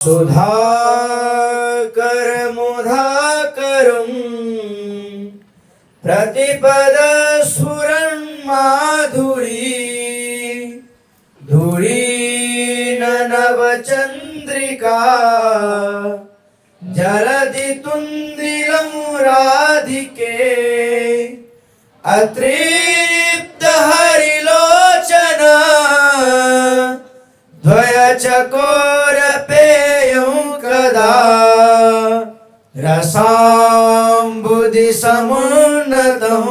सुधाकर मुधाकरं प्रतिपद स्फुरन् माधुरी धुरीन नवचंद्रिका जलधि तुंदिलं राधिके अतृप्त हरिलोचना द्वय चकोर पेयं कदा रसाम्बुधि समुन्नतं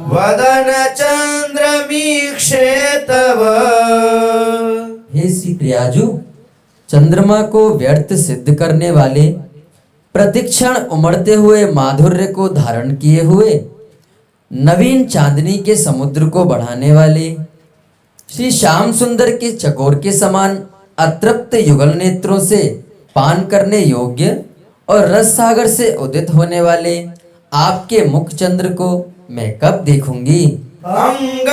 वदन चंद्रमीक्षे तव। हे श्री प्रियाजू, चंद्रमा को व्यर्थ सिद्ध करने वाले, प्रतिक्षण उमड़ते हुए माधुर्य को धारण किए हुए, नवीन चांदनी के समुद्र को बढ़ाने वाले, श्री श्याम सुंदर के चकोर के समान अतृप्त युगल नेत्रों से पान करने योग्य और रस सागर से उदित होने वाले आपके मुख चंद्र को मैं कब देखूंगी। अंग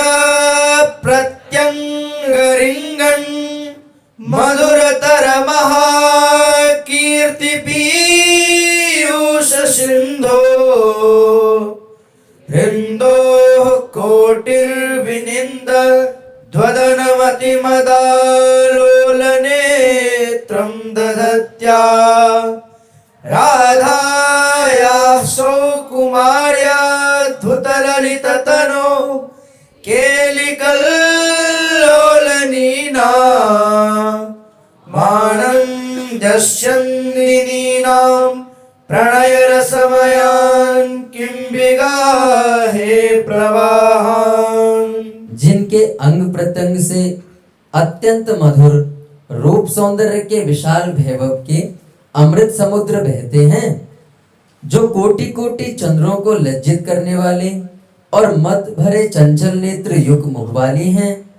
प्रत्यंग रिंगन मधुरतर महाकीर्ति पीयूष सिंधो हृंदो कोटिर्विनिंद द्वदनमति मदालोलनेत्रं दधत्या राधाया सौकुमार्या धुतललिततनो केलिकल्लोलनीना मानन्दस्यन्दिनीनां प्रणयरसमयान् किं विगाहे प्रवाहान्। जिनके अंग प्रत्यंग से अत्यंत मधुर रूप सौंदर्य के विशाल वैभव के अमृत समुद्र बहते हैं, जो कोटि कोटि चंद्रों को लज्जित करने वाले और मत भरे चंचल नेत्र युग मुख वाली हैं,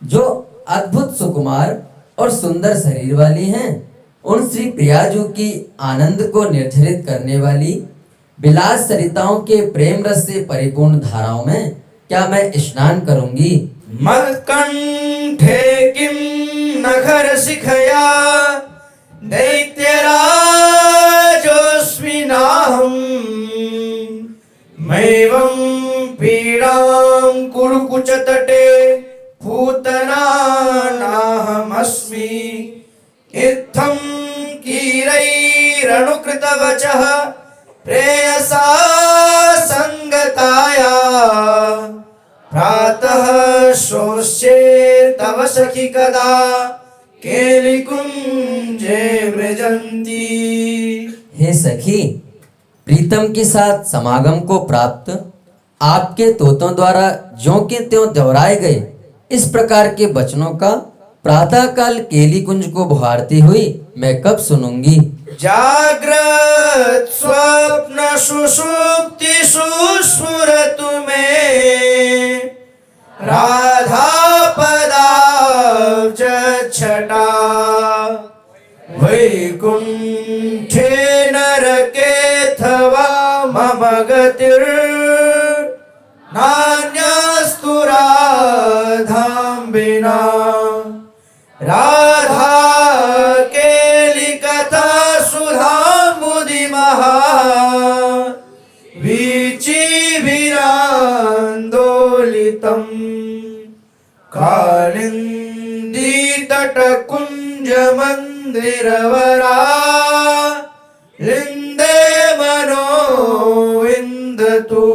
जो अद्भुत सुकुमार और सुंदर शरीर वाली हैं, उन श्री प्रियाजू की आनंद को निर्झरित करने वाली विलास सरिताओं के प्रेम रस से परिपूर्ण धाराओं में क्या मैं स्नान करूंगी। मत्कंठे किं नखर शिखया दैत्यराजोऽस्मिनाहं मैवं पीडां कुरुकुचतटे पूतनानाहमस्मि इत्थं कीरैरनुकृतवचः प्रेयसा संगताया प्रातः शोष्ये तव सखी कदा केलिकुंजे मृजंती। हे सखी, प्रीतम के साथ समागम को प्राप्त आपके तोतों द्वारा ज्यों के त्यों दोहराए गए इस प्रकार के वचनों का प्रातः काल केली कुंज को बुहारती हुई मैं कब सुनूंगी। जाग्रत स्वप्न सुषुप्ति सुस्फुरतु मे राधा पदाब्ज छटा वैकुंठे नरकेऽथवा मम गतिर् नान्यस्तु राधां विना। राधा केली कथा सुधाम्बुधि महा वीचिभिरान्दोलितं कालिन्दी तटकुञ्ज मंदिरवरा लिन्दे मनो विन्दतु।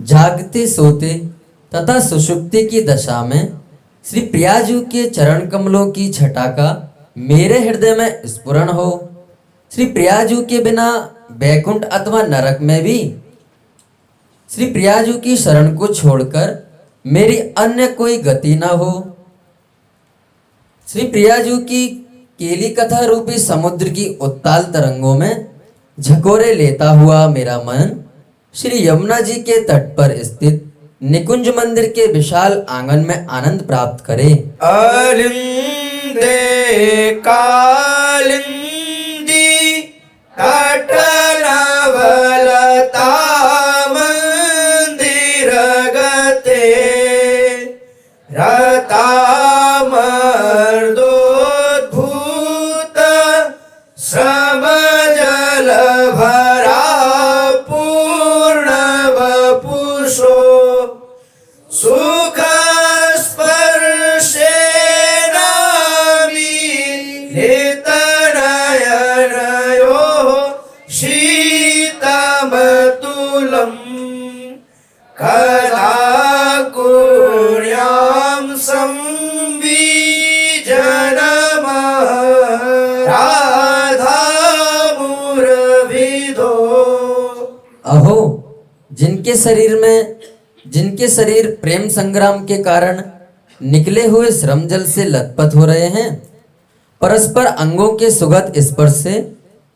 जागते सोते तथा सुषुप्ति की दशा में श्री प्रियाजू के चरण कमलों की छटा का मेरे हृदय में स्फुरण हो। श्री प्रियाजू के बिना बैकुंठ अथवा नरक में भी श्री प्रियाजू की शरण को छोड़कर मेरी अन्य कोई गति न हो। श्री प्रियाजू की केली कथा रूपी समुद्र की उत्ताल तरंगों में झकोरे लेता हुआ मेरा मन श्री यमुना जी के तट पर स्थित निकुंज मंदिर के विशाल आंगन में आनंद प्राप्त करे। अलिंदे कालिंदी तटनवलता मंदिर गते रतामर्दो जिनके शरीर प्रेम संग्राम के कारण निकले हुए श्रम जल से लथपथ हो रहे हैं, परस्पर अंगों के सुगत स्पर्श से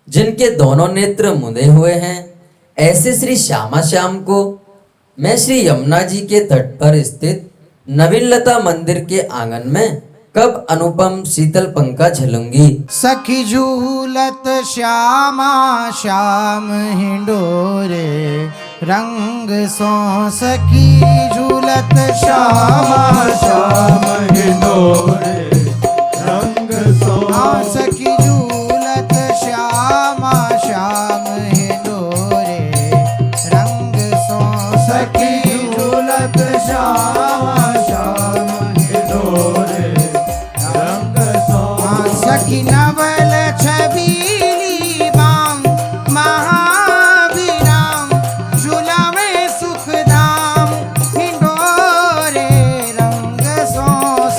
जिनके दोनों नेत्र मुंदे हुए हैं, ऐसे श्री श्यामा श्याम को मैं श्री यमुना जी के तट पर स्थित नवीनलता मंदिर के आंगन में कब अनुपम शीतल पंखा झलूंगी। सखी झूलत श्यामा श्याम हिंडोरे रंग सो, सखी झूलत श्यामा श्याम हिंडोरे रंग सो, सखी झूलत श्यामा श्याम हिंडोरे रंग सो, सखी झूलत श्यामा श्याम हिंडोरे रंग सो, सखी नवल छबीली बाम महाविराम झुलावे सुखदाम हिंडोरे रंग सो,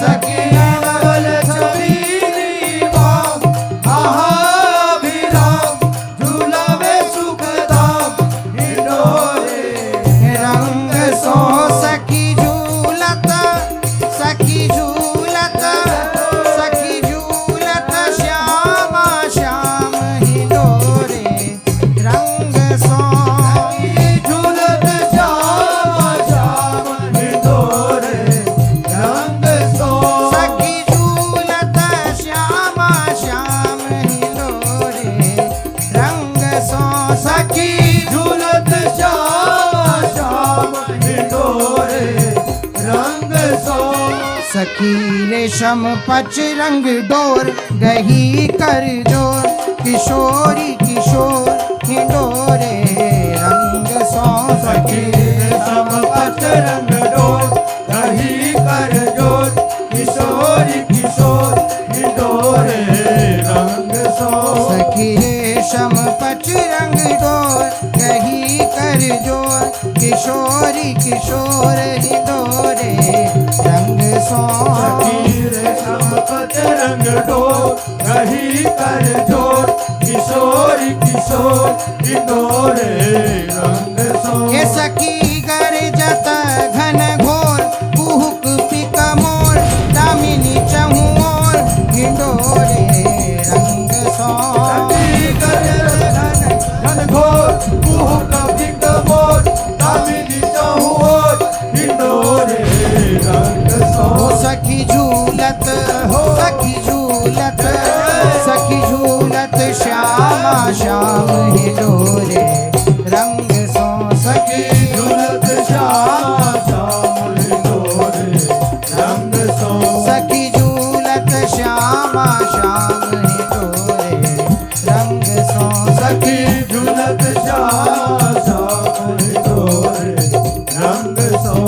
सखी नवल छबीली बाम महाविराम झुलावे सुखदाम हिंडोरे रंग सो, सखी झूलत सखी झूलत सखी झूलत श्यामा श्याम हिंडोरे रंग सो, झूलत श्यामा श्याम हिंडोरे रंग सो, सखी झूलत श्यामा श्याम हिंडोरे रंग सो, सखी झूलत श्यामा श्याम हिंडोरे रंग सो, सखी रेशम पच रंग डोर गही कर जोर किशोरी किशोर हिंडोरे रंग सो, सखी रेशम पच रंग डोर गही कर जोर किशोरी किशोर हिंडोरे रंग सो, सखी रेशम पच रंग डोर गही कर जोर किशोरी किशोर हिंडोरे रंग सो, सखी रेशम पच रंग डोर गही कर जोर किशोरी किशोर हिंडोरे रंग सो, ये सखी गरजत घन घोर कुहुक पिक मोर दामिनी चहुओर हिंडोरे रंग सो, सखी गरजत घन घोर कुहुक पिक मोर दामिनी चहुओर हिंडोरे रंग सो, सखी झूलत सखी झूलत सखी झूलत श्यामा श्याम हिंडोरे रंग सो, सखी झूलत श्यामा श्याम हिंडोरे रंग सो, सखी झूलत श्यामा श्याम हिंडोरे रंग सो, सखी झूलत श्यामा श्याम हिंडोरे रंग सो।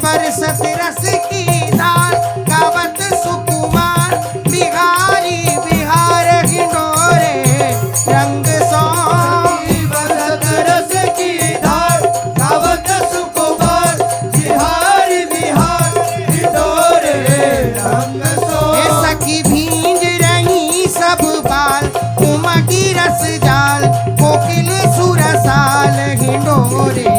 बरसत रस की धार गावत सुकुमार बिहारी बिहार हिंडोरे रंग सो बरसत रस की धार गावत सुकुमार बिहारी बिहार हिंडोरे रंग सो। ए सखी भींज रही सब बाल उमगी रस जाल कोकिल सुरसाल हिंडोरे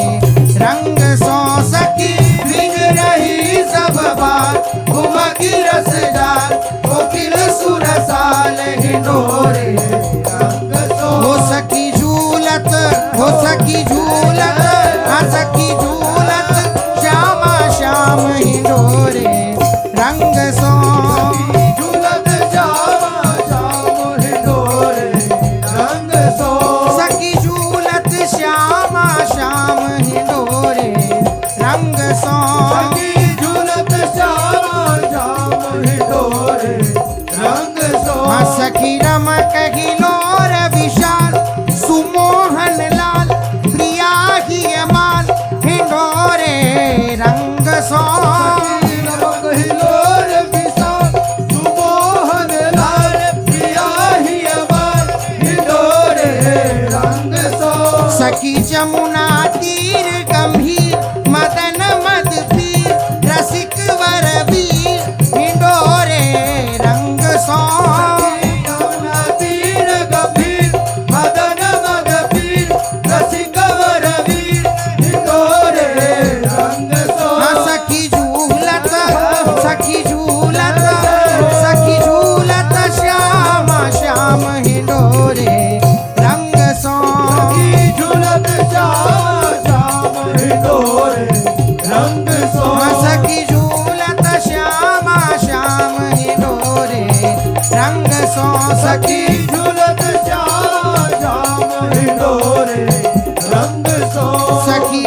रंग सो सखी भीग रही सब बार उमगी रस जाल कोकिल सुरसाल हिंडोरे रंग सो। हो सखी झूलत हो सखी झूलत हाँ सखी झूलत श्यामा श्याम हिंडोरे रंग सो झूलत श्यामा श्याम हिंडोरे रंग सो। सखी झूलत श्यामा श्याम हिंडोरे रंग सो सखी झूलत श्यामा श्याम हिंडोरे रंग सो। हाँ सखी रमक हिलोर विशाल सुमोहन लाल प्रिया ही अमाल हिंडोरे रंग सो हिलोर विशाल सुमोहन लाल प्रिया ही अमर हिंडोरे रंग सो। सखी जमुना तीर गंभीर मदन मद पीर रसिक वर वीर हिंडोरे रंग सो यमुना तीर गंभीर मदन मद पीर रसिक वर वीर हिंडोरे रंग सो। हाँ सखी झूलत सखी झूलत सखी झूलत श्यामा श्याम हिंडोरे रंग सो सखी झूलत श्यामा श्याम हिंडोरे रंग सो। हाँ सखी झूलत श्यामा श्याम हिंडोरे रंग सो सखी झूलत श्यामा श्याम हिंडोरे रंग सो। सखी